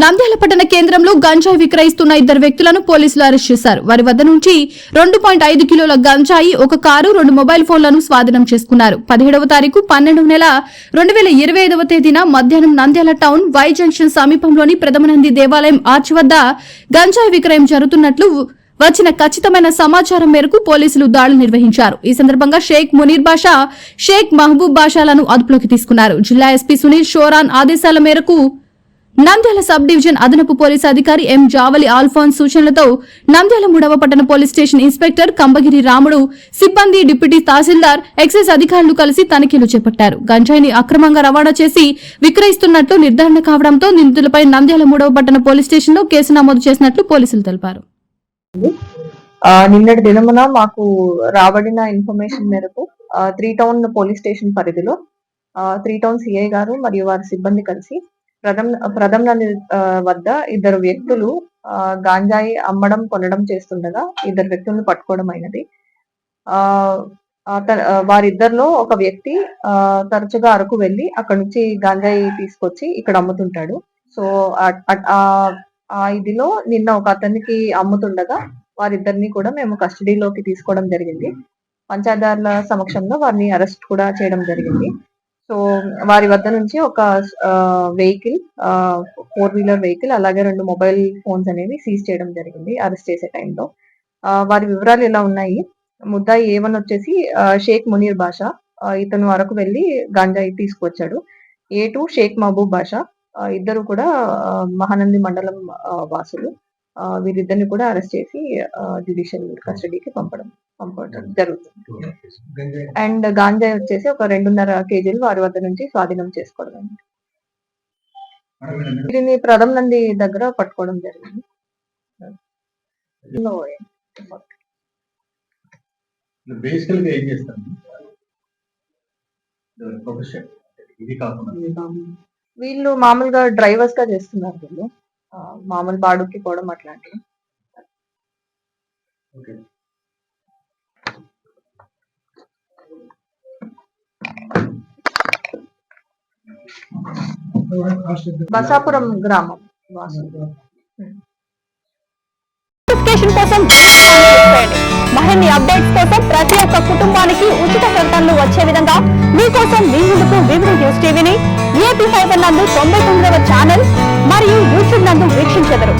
నంద్యాల పట్టణ కేంద్రంలో గంజాయి విక్రయిస్తున్న ఇద్దరు వ్యక్తులను పోలీసులు అరెస్ట్ చేశారు. వారి వద్ద నుంచి 2.5 కిలోల గంజాయి, ఒక కారు, 2 మొబైల్ ఫోన్లను స్వాధీనం చేసుకున్నారు. 17వ తారీఖు 12వ నెల 2025వ తేదీన మధ్యాహ్నం నంద్యాల టౌన్ వై జంక్షన్ సమీపంలోని ప్రథమనంది దేవాలయం ఆర్చ్ వద్ద గంజాయి విక్రయం జరుగుతున్నట్లు వచ్చిన ఖచ్చితమైన సమాచారం మేరకు పోలీసులు దాడులు నిర్వహించారు. ఈ సందర్భంగా షేక్ మునీర్ బాషా, షేక్ మహబూబ్ బాషాలను అదుపులోకి తీసుకున్నారు. జిల్లా ఎస్పీ సునీల్ షోరాన్ ఆదేశాల మేరకు నంద్యాల సబ్ డివిజన్ అదనపు పోలీసు అధికారి ఎం జావలి ఆల్ఫాన్స్ సూచనలతో నంద్యాల 3వ పట్టణ పోలీస్ స్టేషన్ ఇన్స్పెక్టర్ కంబగిరి రాముడు, సిబ్బంది, డిప్యూటీ తహసీల్దార్, ఎక్సైజ్ అధికారులు కలిసి తనిఖీలు చేపట్టారు. గంజాయిని అక్రమంగా రవాణా చేసి విక్రయిస్తున్నట్లు నిర్ధారణ కావడంతో నిందితులపై నంద్యాల 3వ పట్టణ పోలీస్ స్టేషన్లో కేసు నమోదు చేసినట్లు పోలీసులు తెలిపారు. నిన్నటి దినమున మాకు రాబడిన ఇన్ఫర్మేషన్ మేరకు 3 టౌన్ పోలీస్ స్టేషన్ పరిధిలో 3 టౌన్ సిఐ గారు మరియు వారి సిబ్బంది కలిసి ప్రథమనంది వద్ద ఇద్దరు వ్యక్తులు గాంజాయి అమ్మడం, కొనడం చేస్తుండగా ఇద్దరు వ్యక్తులను పట్టుకోవడం అయినది. వారిద్దరిలో ఒక వ్యక్తి తరచుగా అరకు వెళ్లి అక్కడ నుంచి గాంజాయి తీసుకొచ్చి ఇక్కడ అమ్ముతుంటాడు. సో ఇదిలో నిన్న ఒక అతనికి అమ్ముతుండగా వారిద్దరిని కూడా మేము కస్టడీలోకి తీసుకోవడం జరిగింది. పంచాయతీరాజ్ల సమక్షంలో వారిని అరెస్ట్ కూడా చేయడం జరిగింది. సో వారి వద్ద నుంచి ఒక వెహికల్, 4-వీలర్ వెహికల్, అలాగే 2 మొబైల్ ఫోన్స్ అనేవి సీజ్ చేయడం జరిగింది అరెస్ట్ చేసే టైంలో. వారి వివరాలు ఇలా ఉన్నాయి. ముద్దాయి A1 వచ్చేసి షేక్ మునీర్ బాషా, ఇతను అరకు వెళ్లి గాంజాయి తీసుకొచ్చాడు. A2 షేక్ మహబూబ్ బాషా, ఇద్దరు కూడా మహానంది మండలం వాసులు. వీరిద్దరిని కూడా అరెస్ట్ చేసి జ్యుడిషియల్ కస్టడీకి పంపడం జరుగుతుంది. అండ్ గాంజాయి వచ్చేసి ఒక 2.5 కేజీలు వారి వద్ద నుంచి స్వాధీనం చేసుకోవడం. వీరిని ప్రథమనంది దగ్గర పట్టుకోవడం జరిగింది. వీళ్ళు మామూలుగా డ్రైవర్స్ గా చేస్తున్నారు. వీళ్ళు మామూలు బాడుకి పోవడం అట్లాంటివి. బసాపురం గ్రామం వాసులు. మరిన్ని అప్డేట్స్ కోసం ప్రతి ఒక్క కుటుంబానికి ఉచిత ప్రకటనలు వచ్చే విధంగా మీకోసం మీ ముందుకు వివిధ న్యూస్ టీవీని AP5 నందు 99వ ఛానల్ మరియు యూట్యూబ్ నందు వీక్షించెదరు.